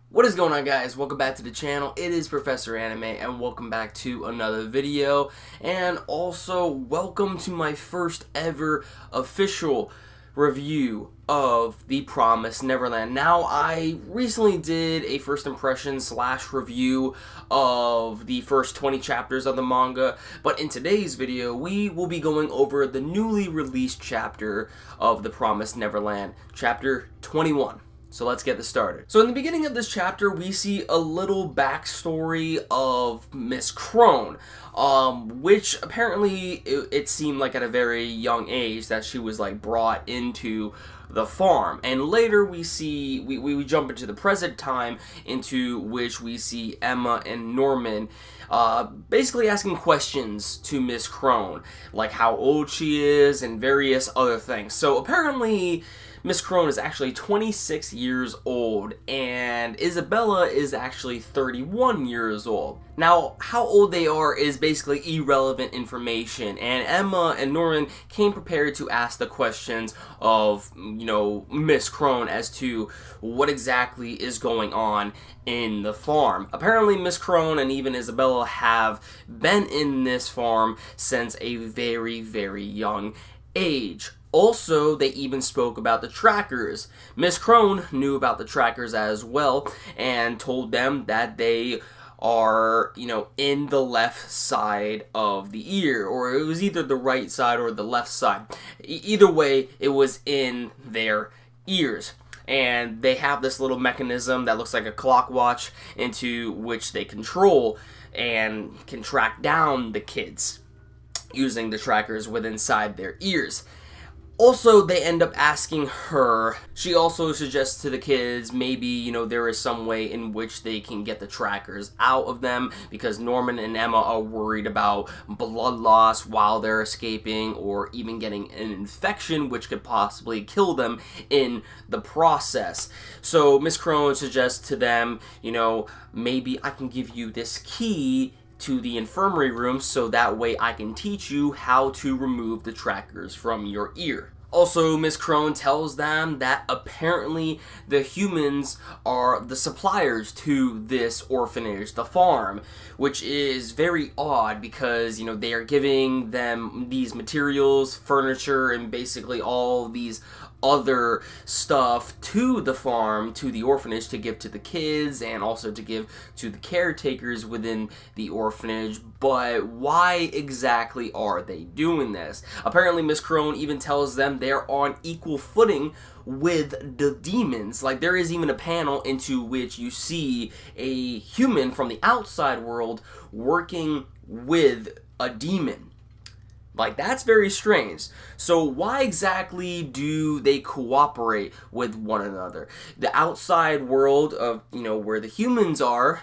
What is going on, guys? Welcome back to the channel. It is Professor Anime and welcome back to another video, and also welcome to my first ever official review of the Promised Neverland. Now, I recently did a first impression / review of the first 20 chapters of the manga, but in today's video we will be going over the newly released chapter of the Promised Neverland, chapter 21. So let's get this started. So in the beginning of this chapter, we see a little backstory of Miss Crone, which apparently it seemed like at a very young age that she was like brought into the farm. And later we see, we jump into the present time, into which we see Emma and Norman basically asking questions to Miss Crone, like how old she is and various other things. So apparently Miss Crone is actually 26 years old, and Isabella is actually 31 years old. Now, how old they are is basically irrelevant information, and Emma and Norman came prepared to ask the questions of, Miss Crone as to what exactly is going on in the farm. Apparently, Miss Crone and even Isabella have been in this farm since a very, very young age. Also, they even spoke about the trackers. Miss Crone knew about the trackers as well and told them that they are, in the left side of the ear, or it was either the right side or the left side. Either way, it was in their ears. And they have this little mechanism that looks like a clock watch into which they control and can track down the kids using the trackers within inside their ears. Also, they end up asking her, she also suggests to the kids maybe, there is some way in which they can get the trackers out of them, because Norman and Emma are worried about blood loss while they're escaping, or even getting an infection which could possibly kill them in the process. So Miss Crone suggests to them, maybe I can give you this key to the infirmary room so that way I can teach you how to remove the trackers from your ear. Also, Miss Crone tells them that apparently the humans are the suppliers to this orphanage, the farm, which is very odd because, they are giving them these materials, furniture, and basically all these other stuff to the farm, to the orphanage, to give to the kids and also to give to the caretakers within the orphanage. But why exactly are they doing this? Apparently Miss Crone even tells them they're on equal footing with the demons. Like, there is even a panel into which you see a human from the outside world working with a demon. Like, that's very strange. So why exactly do they cooperate with one another? The outside world of, where the humans are,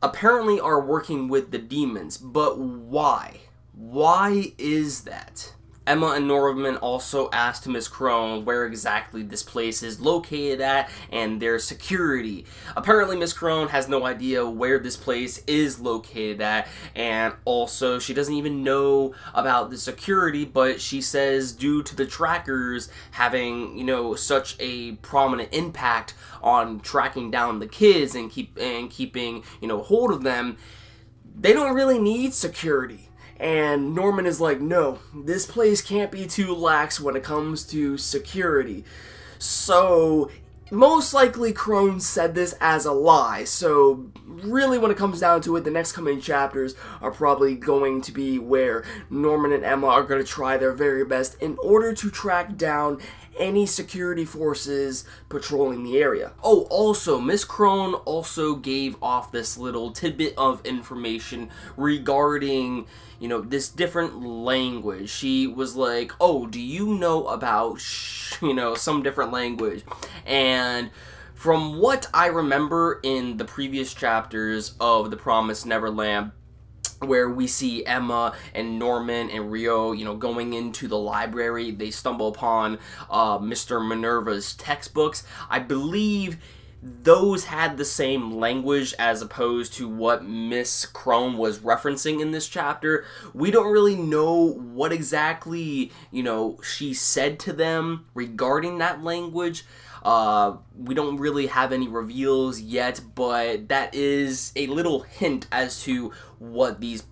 apparently are working with the demons. But why? Why is that? Emma and Norman also asked Miss Crone where exactly this place is located at and their security. Apparently Miss Crone has no idea where this place is located at, and also she doesn't even know about the security, but she says due to the trackers having, such a prominent impact on tracking down the kids and keeping, hold of them, they don't really need security. And Norman is like, no, this place can't be too lax when it comes to security. So, most likely Crone said this as a lie. So, really when it comes down to it, the next coming chapters are probably going to be where Norman and Emma are going to try their very best in order to track down any security forces patrolling the area. Oh, also, Miss Crone also gave off this little tidbit of information regarding, this different language. She was like, oh, do you know about, some different language? And from what I remember in the previous chapters of The Promised Neverland, where we see Emma and Norman and Rio, going into the library, they stumble upon Mr. Minerva's textbooks. I believe those had the same language as opposed to what Miss Crone was referencing in this chapter. We don't really know what exactly, she said to them regarding that language. We don't really have any reveals yet, but that is a little hint as to what these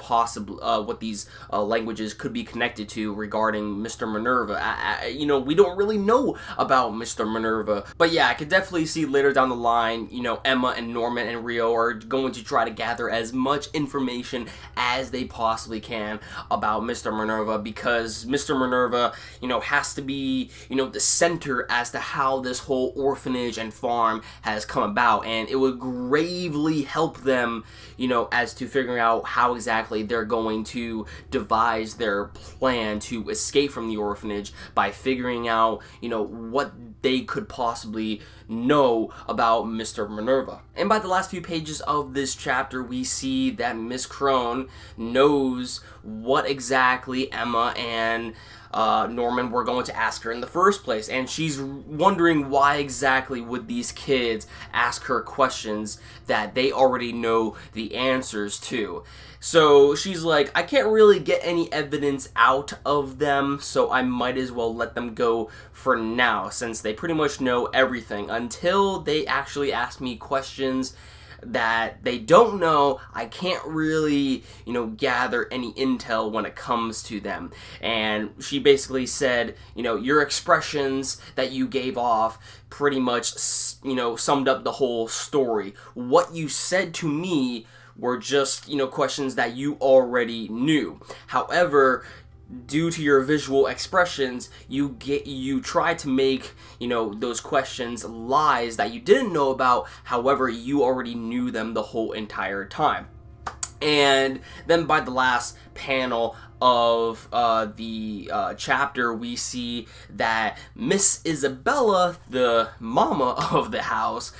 languages could be connected to regarding Mr. Minerva. You know, we don't really know about Mr. Minerva, but yeah, I could definitely see later down the line, you know, Emma and Norman and Rio are going to try to gather as much information as they possibly can about Mr. Minerva, because Mr. Minerva, you know, has to be, you know, the center as to how this whole orphanage and farm has come about, and it would gravely help them, you know, as to figuring out how exactly they're going to devise their plan to escape from the orphanage by figuring out, you know, what they could possibly know about Mr. Minerva. And by the last few pages of this chapter, we see that Miss Crone knows what exactly Emma and Norman were going to ask her in the first place, and she's wondering why exactly would these kids ask her questions that they already know the answers to. So she's like, I can't really get any evidence out of them, so I might as well let them go for now, since they pretty much know everything. Until they actually ask me questions that they don't know, I can't really, you know, gather any intel when it comes to them. And she basically said, you know, your expressions that you gave off pretty much, you know, summed up the whole story. What you said to me were just, you know, questions that you already knew. However, due to your visual expressions, you try to make, you know, those questions lies that you didn't know about. However, you already knew them the whole entire time. And then by the last panel of the chapter, we see that Miss Isabella, the mama of the house,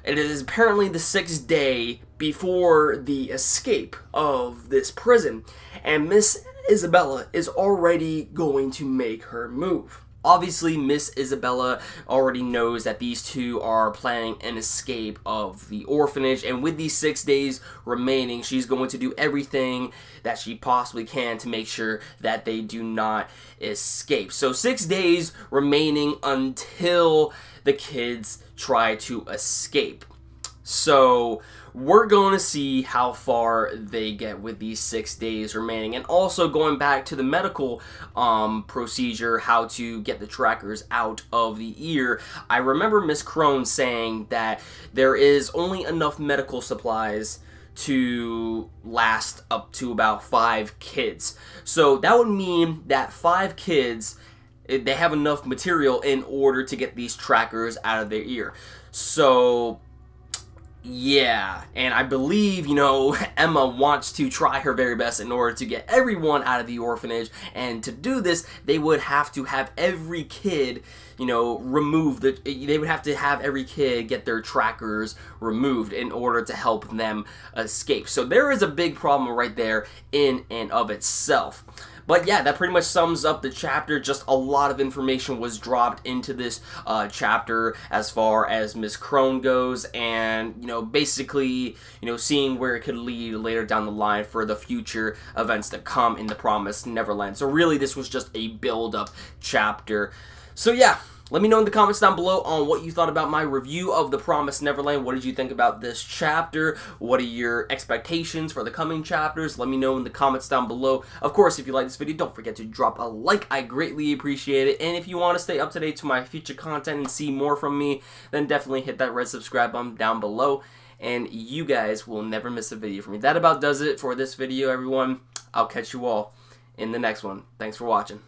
it is apparently the 6th day before the escape of this prison, and Miss Isabella is already going to make her move. Obviously, Miss Isabella already knows that these two are planning an escape of the orphanage, and with these 6 days remaining, she's going to do everything that she possibly can to make sure that they do not escape. So 6 days remaining until the kids try to escape. So we're going to see how far they get with these 6 days remaining. And also going back to the medical procedure, how to get the trackers out of the ear, I remember Miss Crone saying that there is only enough medical supplies to last up to about 5 kids. So that would mean that 5 kids, they have enough material in order to get these trackers out of their ear. So yeah, and I believe, you know, Emma wants to try her very best in order to get everyone out of the orphanage, and to do this, they would have to have every kid, you know, they would have to have every kid get their trackers removed in order to help them escape. So there is a big problem right there in and of itself. But yeah, that pretty much sums up the chapter. Just a lot of information was dropped into this chapter as far as Miss Crone goes, and, you know, basically, you know, seeing where it could lead later down the line for the future events that come in the Promised Neverland. So really, this was just a build-up chapter. So yeah, let me know in the comments down below on what you thought about my review of The Promised Neverland. What did you think about this chapter? What are your expectations for the coming chapters? Let me know in the comments down below. Of course, if you like this video, don't forget to drop a like. I greatly appreciate it. And if you want to stay up to date to my future content and see more from me, then definitely hit that red subscribe button down below. And you guys will never miss a video from me. That about does it for this video, everyone. I'll catch you all in the next one. Thanks for watching.